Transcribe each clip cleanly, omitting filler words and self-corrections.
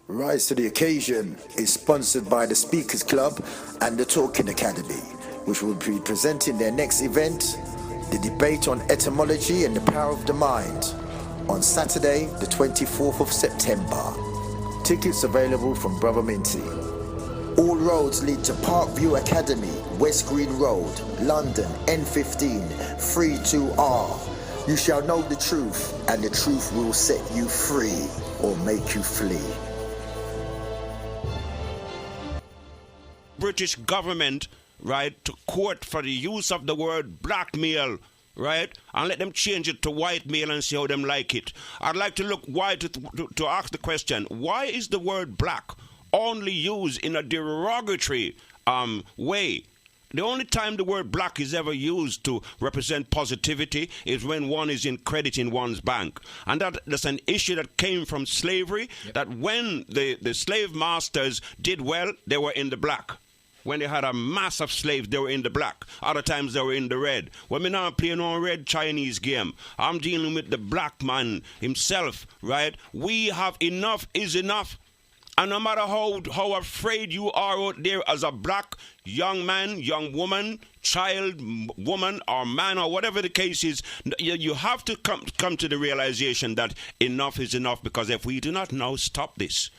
Rise to the Occasion is sponsored by the Speakers Club and the Talking Academy, which will be presenting their next event, the debate on etymology and the power of the mind, on Saturday, the 24th of September. Tickets available from Brother Minty. All roads lead to Parkview Academy, West Green Road, London, N15, 32R. You shall know the truth, and the truth will set you free or make you flee. British government, right, to court for the use of the word blackmail, right, and let them change it to whitemail and see how them like it. I'd like to look why to ask the question: why is the word black only used in a derogatory way? The only time the word black is ever used to represent positivity is when one is in credit in one's bank. And that's an issue that came from slavery, that when the slave masters did well, they were in the black. When they had a mass of slaves, they were in the black. Other times, they were in the red. When me now playing on red Chinese game, I'm dealing with the black man himself, right? We have enough is enough. And no matter how afraid you are out there as a black young man, young woman, child, woman, or man, or whatever the case is, you have to come to the realization that enough is enough, because if we do not now stop this,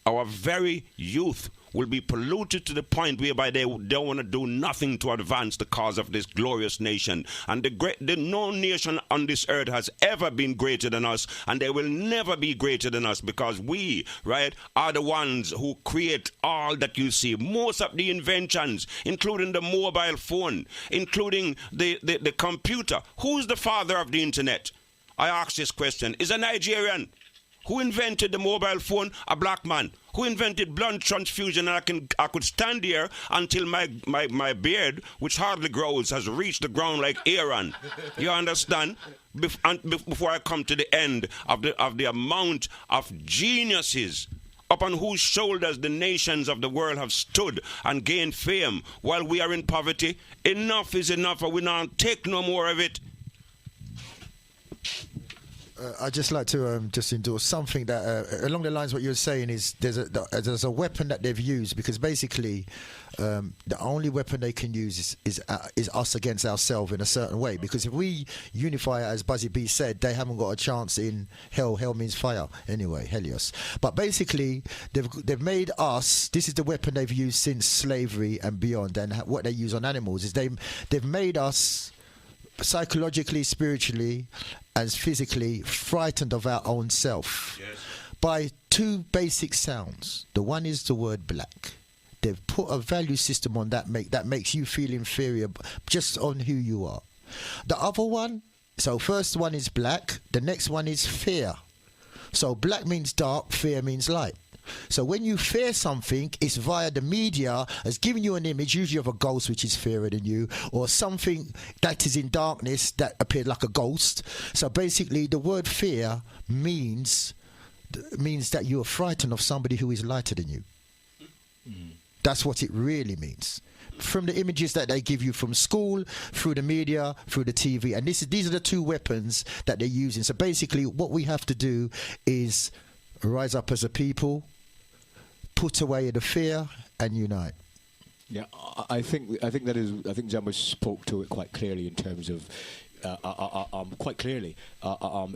our very youth will be polluted to the point whereby they don't want to do nothing to advance the cause of this glorious nation. And no nation on this earth has ever been greater than us, and they will never be greater than us, because we, right, are the ones who create all that you see. Most of the inventions, including the mobile phone, including the computer. Who's the father of the internet? I ask this question. Is a Nigerian. Who invented the mobile phone? A black man. Who invented blood transfusion? And I could stand here until my beard, which hardly grows, has reached the ground like Aaron. You understand? Before I come to the end of the amount of geniuses upon whose shoulders the nations of the world have stood and gained fame while we are in poverty. Enough is enough, or we not take no more of it. I'd just like to just endorse something that along the lines of what you're saying is there's a weapon that they've used, because basically the only weapon they can use is us against ourselves in a certain way, because if we unify, as Buzzy B said, they haven't got a chance in hell. Hell means fire anyway, Helios. But basically they've made us, this is the weapon they've used since slavery and beyond, and what they use on animals is they've made us psychologically, spiritually, and physically frightened of our own self. Yes. By two basic sounds. The one is the word black. They've put a value system on that makes you feel inferior just on who you are. The other one, so first one is black, the next one is fear. So black means dark, fear means light. So when you fear something, it's via the media as giving you an image, usually of a ghost which is fairer than you, or something that is in darkness that appeared like a ghost. So basically the word fear means that you are frightened of somebody who is lighter than you. That's what it really means. From the images that they give you from school, through the media, through the TV. And these are the two weapons that they're using. So basically what we have to do is rise up as a people, put away the fear, and unite. Yeah, I think Jamba spoke to it quite clearly in terms of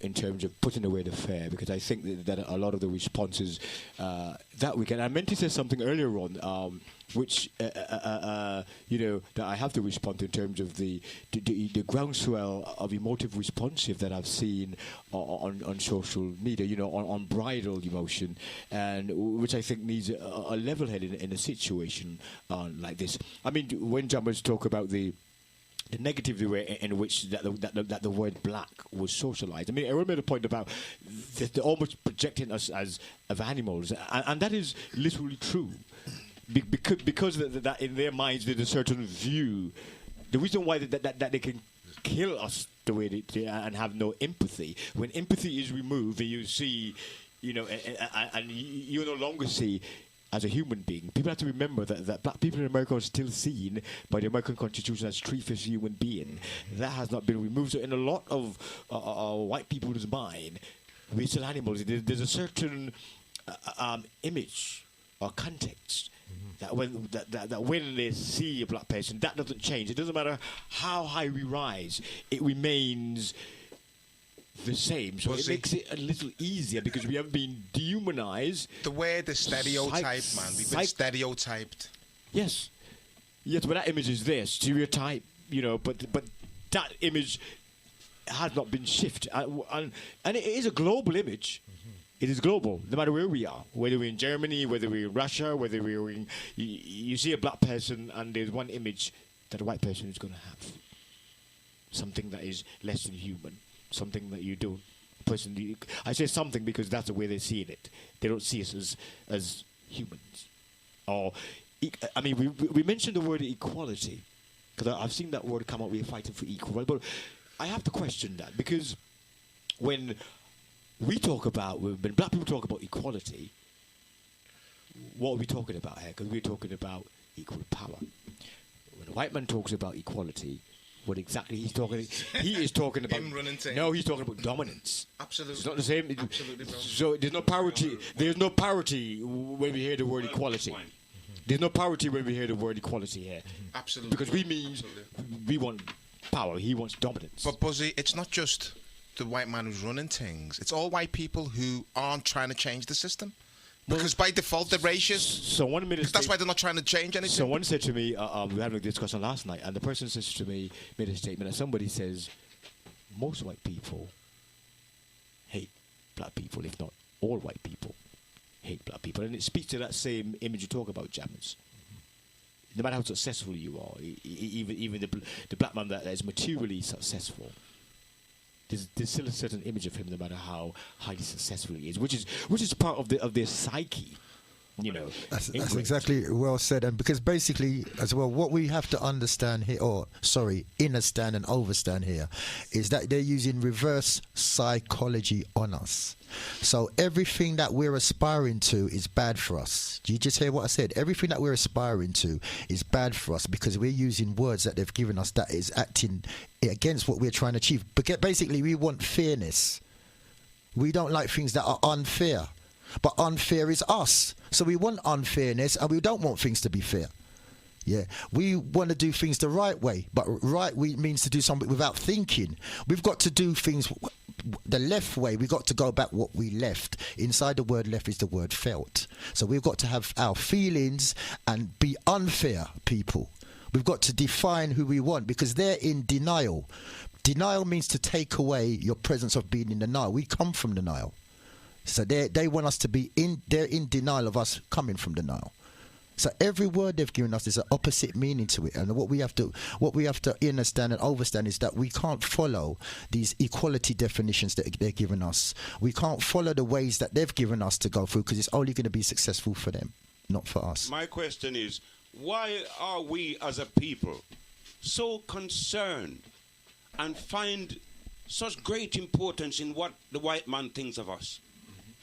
in terms of putting away the fear, because I think that a lot of the responses that we get. I meant to say something earlier on, which that I have to respond to in terms of the groundswell of emotive responsive that I've seen on social media, on unbridled emotion, and which I think needs a level head in a situation like this. I mean, when Jammers talk about the negative way in which that the word black was socialized. I mean, Aaron made a point about they're almost projecting us as of animals, and that is literally true. Because that in their minds there's a certain view. The reason why that they can kill us the way they do and have no empathy, when empathy is removed and you see, and you no longer see as a human being. People have to remember that black people in America are still seen by the American Constitution as three-fifths human being. That has not been removed. So in a lot of white people's mind, we're still animals. There's a certain image or context. That when they see a black person, that doesn't change. It doesn't matter how high we rise, it remains the same. So it makes it a little easier because we have been dehumanized. The way the stereotype, man. We've been stereotyped. Yes. Yes, but that image is there, stereotype, but that image has not been shifted. And it is a global image. It is global, no matter where we are. Whether we're in Germany, whether we're in Russia, whether we're in... You see a black person and there's one image that a white person is going to have. Something that is less than human. Something that you don't personally... I say something because that's the way they're seeing it. They don't see us as humans. Or... I mean, we mentioned the word equality. Because I've seen that word come out, we're fighting for equal. But I have to question that because when black people talk about equality, what are we talking about here? Because we're talking about equal power. When a white man talks about equality, what exactly he's talking? He is talking about. No, he's talking about dominance. Absolutely, it's not the same. Absolutely, bro. So there's no parity. There's no parity when we hear the word equality. There's no parity when we hear the word equality here. Absolutely, because we want power. He wants dominance. But Buzzy, it's not just the white man who's running things. It's all white people who aren't trying to change the system. Because by default, they're racist. So one minute. That's why they're not trying to change anything. Someone said to me, we had a discussion last night, and the person says to me, made a statement, and somebody says, most white people hate black people, if not all white people hate black people. And it speaks to that same image you talk about, Jammers. No matter how successful you are, even the black man that is materially successful, there's still a certain image of him, no matter how highly successful he is, which is part of their psyche, That's exactly well said, and because basically, as well, what we have to understand here, understand and overstand here, is that they're using reverse psychology on us. So everything that we're aspiring to is bad for us. Do you just hear what I said? Everything that we're aspiring to is bad for us because we're using words that they've given us that is acting against what we're trying to achieve. But basically, we want fairness. We don't like things that are unfair. But unfair is us. So we want unfairness and we don't want things to be fair. Yeah, we want to do things the right way, but right means to do something without thinking. We've got to do things the left way. We've got to go back what we left. Inside the word left is the word felt. So we've got to have our feelings and be unfair people. We've got to define who we want because they're in denial. Denial means to take away your presence of being in denial. We come from denial. So they want us to be they're in denial of us coming from denial. So every word they've given us is an opposite meaning to it, and what we have to understand and overstand is that we can't follow these equality definitions that they're giving us. We can't follow the ways that they've given us to go through because it's only going to be successful for them, not for us. My question is, why are we as a people so concerned and find such great importance in what the white man thinks of us?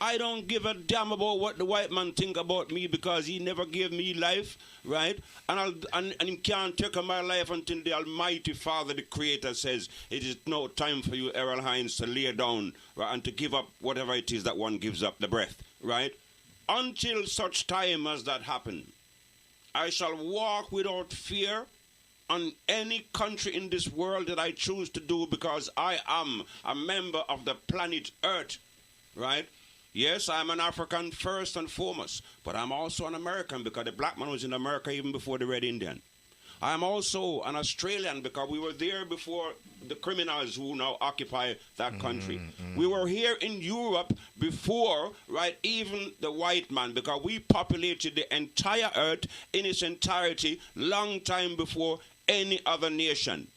I don't give a damn about what the white man think about me because he never gave me life, right? And he can't take my life until the Almighty Father, the Creator, says it is no time for you, Errol Hines, to lay down, right, and to give up whatever it is that one gives up, the breath, right? Until such time as that happen, I shall walk without fear on any country in this world that I choose to do because I am a member of the planet Earth, right? Yes, I'm an African first and foremost, but I'm also an American because the black man was in America even before the Red Indian. I'm also an Australian because we were there before the criminals who now occupy that country. We were here in Europe before, right, even the white man, because we populated the entire earth in its entirety long time before any other nation.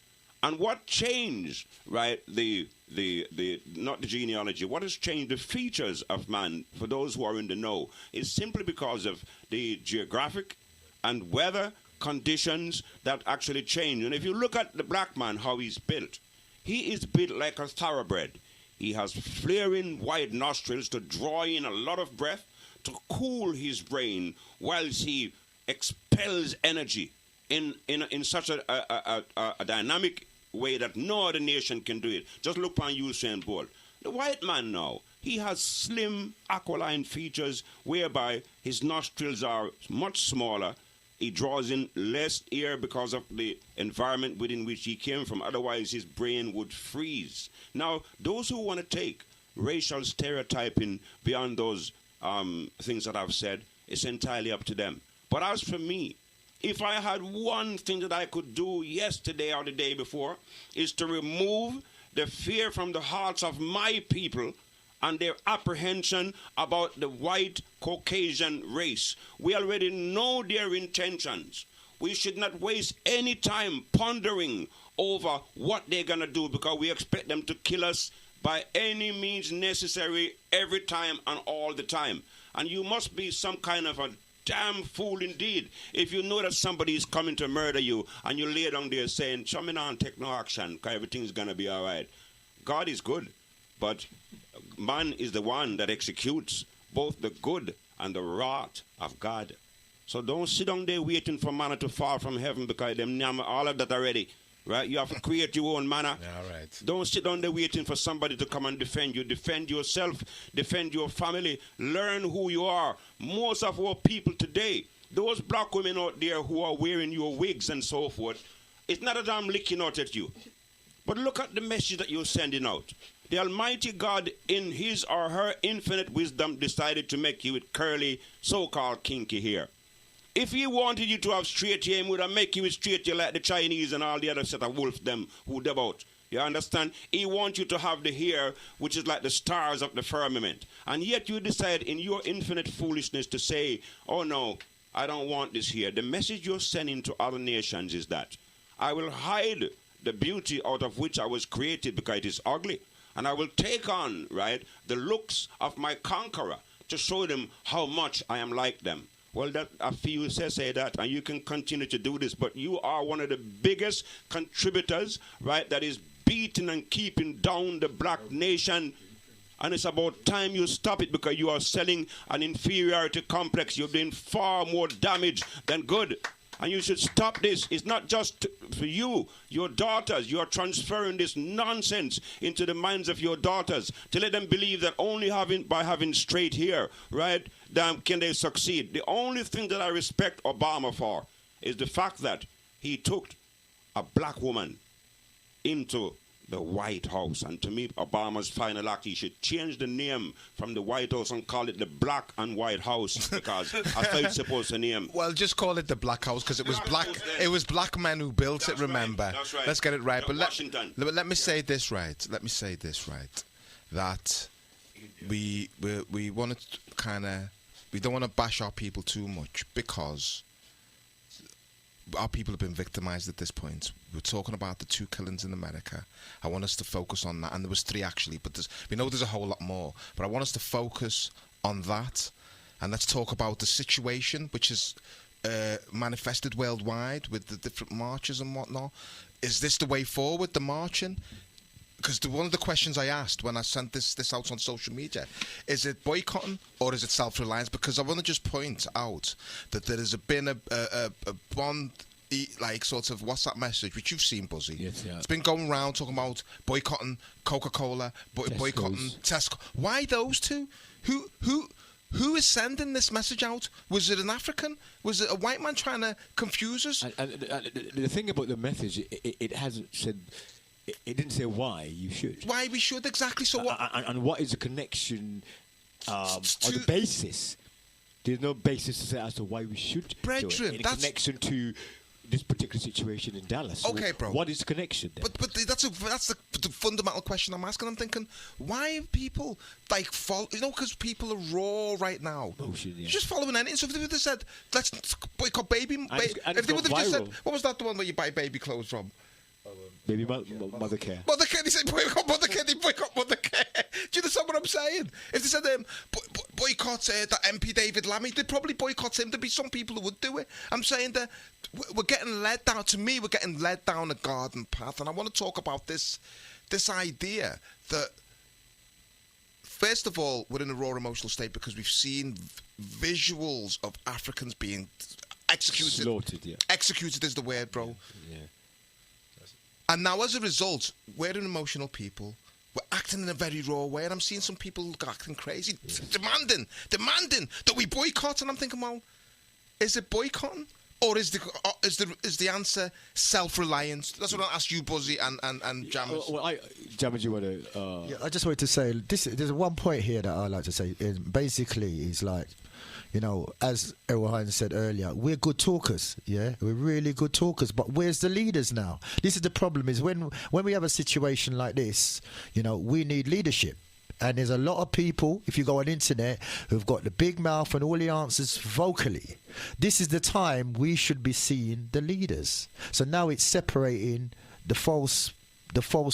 And what changed, right, not the genealogy, what has changed the features of man, for those who are in the know, is simply because of the geographic and weather conditions that actually change. And if you look at the black man, how he's built, he is built like a thoroughbred. He has flaring wide nostrils to draw in a lot of breath, to cool his brain whilst he expels energy in such a dynamic way that no other nation can do it. Just look upon Usain Bolt. The white man now, He has slim aquiline features whereby his nostrils are much smaller. He draws in less air because of the environment within which he came from. Otherwise, his brain would freeze. Now, those who want to take racial stereotyping beyond those things that I've said, it's entirely up to them. But as for me, if I had one thing that I could do yesterday or the day before, is to remove the fear from the hearts of my people and their apprehension about the white Caucasian race. We already know their intentions. We should not waste any time pondering over what they're going to do, because we expect them to kill us by any means necessary every time and all the time. And you must be some kind of a damn fool indeed if you know that somebody is coming to murder you and you lay down there saying, "Show me now and take no action, because everything's going to be all right." God is good, but man is the one that executes both the good and the wrath of God. So don't sit down there waiting for manna to fall from heaven, because them nyam all of that already. Right? You have to create your own manna. Yeah, all right. Don't sit down there waiting for somebody to come and defend you. Defend yourself. Defend your family. Learn who you are. Most of our people today, those black women out there who are wearing your wigs and so forth, it's not that I'm licking out at you. But look at the message that you're sending out. The Almighty God, in his or her infinite wisdom, decided to make you with curly, so-called kinky hair. If he wanted you to have straight hair, he would have make you with straight hair like the Chinese and all the other set of wolf them who devout. You understand? He wants you to have the hair which is like the stars of the firmament. And yet you decide in your infinite foolishness to say, "Oh no, I don't want this hair." The message you're sending to other nations is that I will hide the beauty out of which I was created because it is ugly. And I will take on, right, the looks of my conqueror to show them how much I am like them. Well, that a few say that, and you can continue to do this, but you are one of the biggest contributors, right, that is beating and keeping down the black nation. And it's about time you stop it, because you are selling an inferiority complex. You're doing far more damage than good. And you should stop this. It's not just for you, your daughters. You are transferring this nonsense into the minds of your daughters to let them believe that only by having straight hair, right, can they succeed. The only thing that I respect Obama for is the fact that he took a black woman into the White House. And to me, Obama's final act, he should change the name from the White House and call it the Black and White House, because that's how it's supposed to name. Well, just call it the Black House, because it was black. It was black men who built it. Remember? Right. That's right. Let's get it right. But Washington. let me say this right. Let me say this right. That we want to we don't want to bash our people too much, because our people have been victimized at this point. We're talking about the 2 killings in America. I want us to focus on that, and there was 3 actually, but we know there's a whole lot more. But I want us to focus on that, and let's talk about the situation which is manifested worldwide with the different marches and whatnot. Is this the way forward, the marching? Because one of the questions I asked when I sent this out on social media, is it boycotting or is it self-reliance? Because I want to just point out that there has been a bond, like sort of WhatsApp message, which you've seen, Buzzy. Yes, yeah. It's been going around talking about boycotting Coca-Cola, boycotting Tesco. Why those two? Who is sending this message out? Was it an African? Was it a white man trying to confuse us? And the thing about the message, it hasn't said... It didn't say why you should. Why we should, exactly. So what? And what is the connection or the basis? There's no basis to say as to why we should Brethren, do it in connection to this particular situation in Dallas. Okay, so bro. What is the connection then? But that's the fundamental question I'm asking. I'm thinking, why are people like follow? You know, because people are raw right now. Bullshit, yeah. Just following anything. So if they would have said, let's boycott baby, if they would have just said, what was that the one where you buy baby clothes from? Baby mother care. Mother care. They say boycott mother care. They boycott mother care. Do you understand what I'm saying? If they said boycott that MP David Lammy, they'd probably boycott him. There'd be some people who would do it. I'm saying that we're getting led down. To me, we're getting led down a garden path, and I want to talk about this idea that first of all, we're in a raw emotional state because we've seen visuals of Africans being executed. Slaughtered, yeah. Executed is the word, bro. Yeah. And now, as a result, we're an emotional people. We're acting in a very raw way, and I'm seeing some people acting crazy, demanding that we boycott, and I'm thinking, well, is it boycotting? Or is the answer self-reliance? That's what I'll ask you, Buzzy and Jammers. Well, Jammers, you want to? Yeah, I just wanted to say this. There's one point here that I like to say. Basically, is like, you know, as Errol Hines said earlier, we're good talkers. Yeah, we're really good talkers. But where's the leaders now? This is the problem. Is when we have a situation like this, you know, we need leadership. And there's a lot of people, if you go on internet, who've got the big mouth and all the answers vocally. This is the time we should be seeing the leaders. So now it's separating the false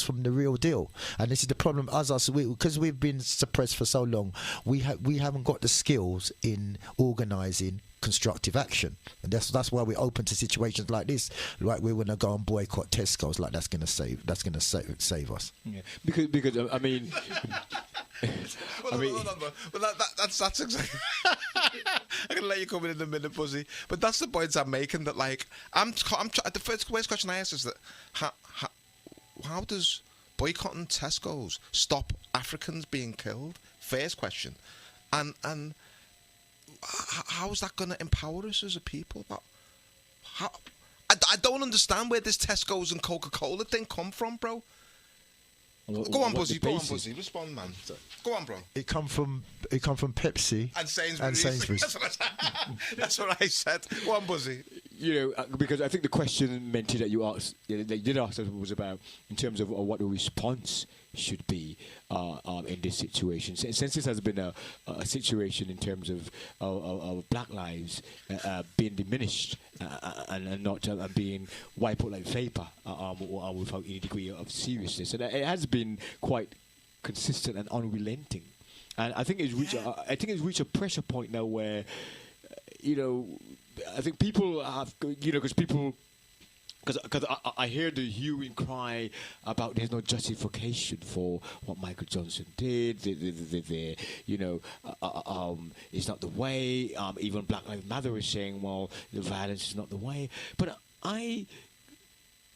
from the real deal. And this is the problem us because we've been suppressed for so long. We haven't got the skills in organising constructive action, and that's why we're open to situations like this. Like we want to go and boycott Tesco's, like that's going to save us. Yeah. Because I mean. Well, that's exactly. I'm gonna let you come in a minute, Buzzy. But that's the points I'm making. That like the first question I asked is that how does boycotting Tesco's stop Africans being killed? First question, and how is that going to empower us as a people? I don't understand where this Tesco's and Coca-Cola thing come from, bro. Go on, Buzzy. Respond, man. Go on, bro. It come from Pepsi and Sainsbury's. That's what I said. Go on, Buzzy. You know, because I think the question, Menti, that you asked, that you did ask us was about in terms of what the response should be in this situation. Since this has been a situation in terms of black lives being diminished and not being wiped out like vapor without any degree of seriousness, and it has been quite consistent and unrelenting. And I think it's reached a pressure point now where, you know, I think people have, you know, because I hear the hue and cry about there's no justification for what Michael Johnson did. You know, it's not the way. Even Black Lives Matter is saying, well, the violence is not the way. But I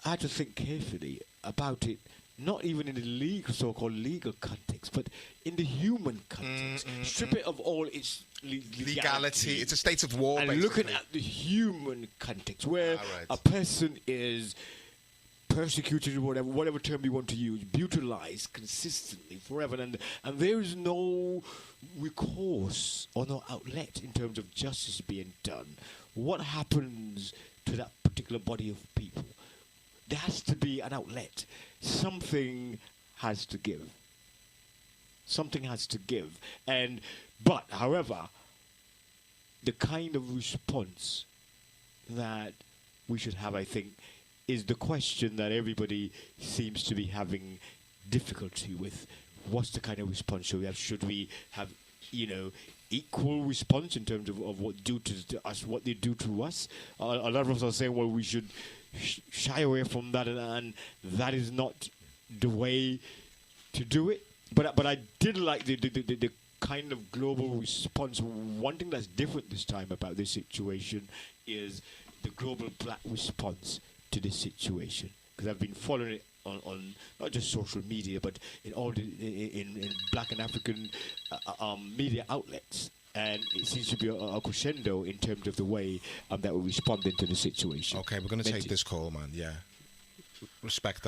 had to think carefully about it. Not even in the legal, so-called legal context, but in the human context. Strip it of all its legality. It's a state of war, and basically. Looking at the human context, where a person is persecuted, whatever term you want to use, brutalized consistently forever, and there is no recourse or no outlet in terms of justice being done. What happens to that particular body of people? There has to be an outlet. Something has to give. Something has to give. But, however, the kind of response that we should have, I think, is the question that everybody seems to be having difficulty with. What's the kind of response should we have? Should we have, you know, equal response in terms of what do to us, what they do to us? A lot of us are saying, well, we should shy away from that, and that is not the way to do it. But I did like the kind of global response. One thing that's different this time about this situation is the global black response to this situation, because I've been following it on not just social media, but in all in black and African media outlets. And it seems to be a crescendo in terms of the way that we're responding to the situation. Okay, we're going to take this call, man. Yeah. Respect,